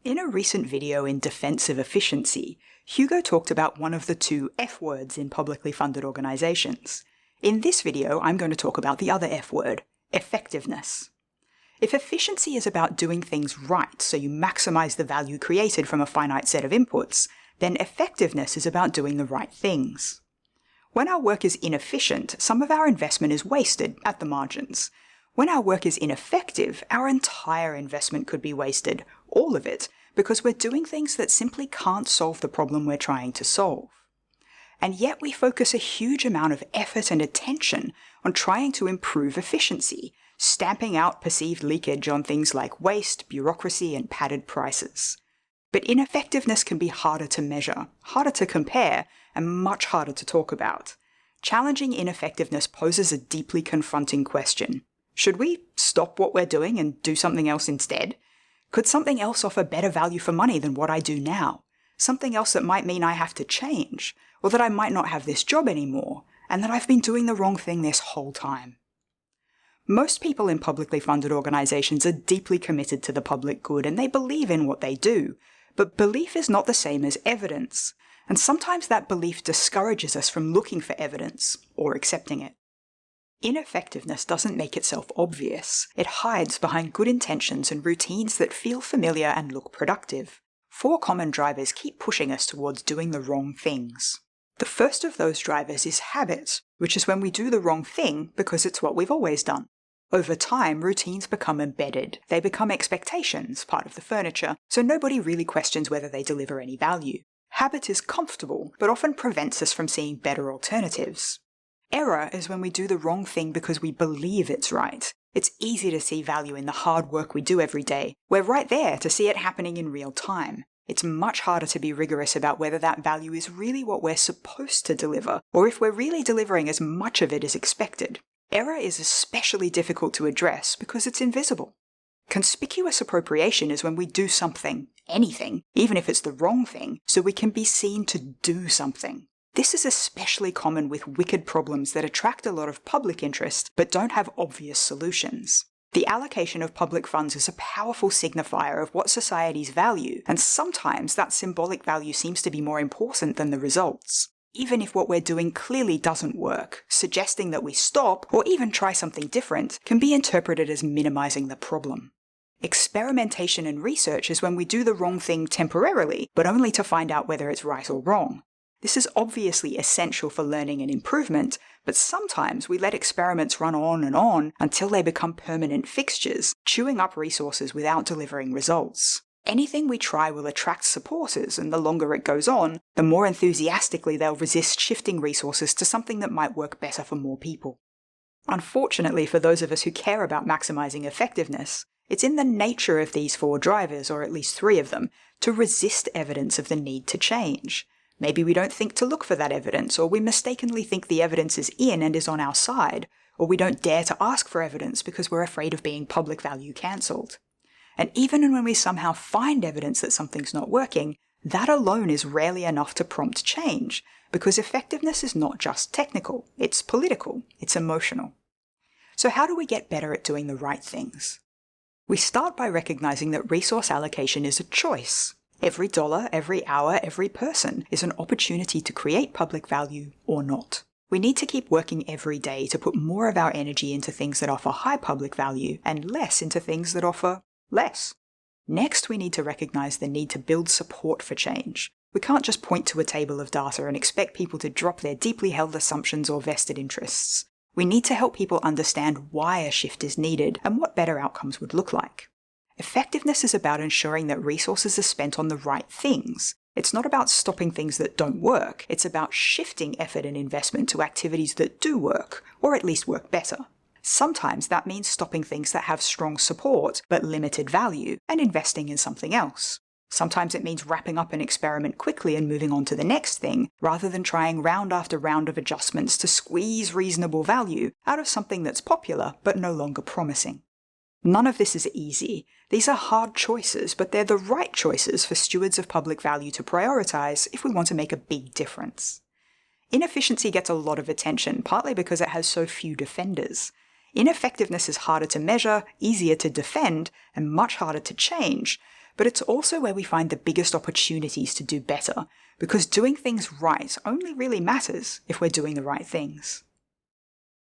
In a recent video in defense of efficiency, Hugo talked about one of the two F words in publicly funded organizations. In this video, I'm going to talk about the other F word, effectiveness. If efficiency is about doing things right so you maximize the value created from a finite set of inputs, then effectiveness is about doing the right things. When our work is inefficient, some of our investment is wasted at the margins. When our work is ineffective, our entire investment could be wasted, all of it, because we're doing things that simply can't solve the problem we're trying to solve. And yet we focus a huge amount of effort and attention on trying to improve efficiency, stamping out perceived leakage on things like waste, bureaucracy, and padded prices. But ineffectiveness can be harder to measure, harder to compare, and much harder to talk about. Challenging ineffectiveness poses a deeply confronting question. Should we stop what we're doing and do something else instead? Could something else offer better value for money than what I do now? Something else that might mean I have to change, or that I might not have this job anymore, and that I've been doing the wrong thing this whole time. Most people in publicly funded organizations are deeply committed to the public good and they believe in what they do, but belief is not the same as evidence, and sometimes that belief discourages us from looking for evidence or accepting it. Ineffectiveness doesn't make itself obvious. It hides behind good intentions and routines that feel familiar and look productive. 4 common drivers keep pushing us towards doing the wrong things. The first of those drivers is habit, which is when we do the wrong thing because it's what we've always done. Over time, routines become embedded. They become expectations, part of the furniture, so nobody really questions whether they deliver any value. Habit is comfortable, but often prevents us from seeing better alternatives. Error is when we do the wrong thing because we believe it's right. It's easy to see value in the hard work we do every day. We're right there to see it happening in real time. It's much harder to be rigorous about whether that value is really what we're supposed to deliver, or if we're really delivering as much of it as expected. Error is especially difficult to address because it's invisible. Conspicuous appropriation is when we do something, anything, even if it's the wrong thing, so we can be seen to do something. This is especially common with wicked problems that attract a lot of public interest but don't have obvious solutions. The allocation of public funds is a powerful signifier of what societies value, and sometimes that symbolic value seems to be more important than the results. Even if what we're doing clearly doesn't work, suggesting that we stop or even try something different can be interpreted as minimizing the problem. Experimentation and research is when we do the wrong thing temporarily, but only to find out whether it's right or wrong. This is obviously essential for learning and improvement, but sometimes we let experiments run on until they become permanent fixtures, chewing up resources without delivering results. Anything we try will attract supporters, and the longer it goes on, the more enthusiastically they'll resist shifting resources to something that might work better for more people. Unfortunately for those of us who care about maximizing effectiveness, it's in the nature of these 4 drivers, or at least 3 of them, to resist evidence of the need to change. Maybe we don't think to look for that evidence, or we mistakenly think the evidence is in and is on our side, or we don't dare to ask for evidence because we're afraid of being public value cancelled. And even when we somehow find evidence that something's not working, that alone is rarely enough to prompt change, because effectiveness is not just technical, it's political, it's emotional. So how do we get better at doing the right things? We start by recognizing that resource allocation is a choice. Every dollar, every hour, every person is an opportunity to create public value or not. We need to keep working every day to put more of our energy into things that offer high public value and less into things that offer less. Next, we need to recognize the need to build support for change. We can't just point to a table of data and expect people to drop their deeply held assumptions or vested interests. We need to help people understand why a shift is needed and what better outcomes would look like. Effectiveness is about ensuring that resources are spent on the right things. It's not about stopping things that don't work. It's about shifting effort and investment to activities that do work, or at least work better. Sometimes that means stopping things that have strong support but limited value and investing in something else. Sometimes it means wrapping up an experiment quickly and moving on to the next thing, rather than trying round after round of adjustments to squeeze reasonable value out of something that's popular but no longer promising. None of this is easy. These are hard choices, but they're the right choices for stewards of public value to prioritize if we want to make a big difference. Inefficiency gets a lot of attention, partly because it has so few defenders. Ineffectiveness is harder to measure, easier to defend, and much harder to change, but it's also where we find the biggest opportunities to do better, because doing things right only really matters if we're doing the right things.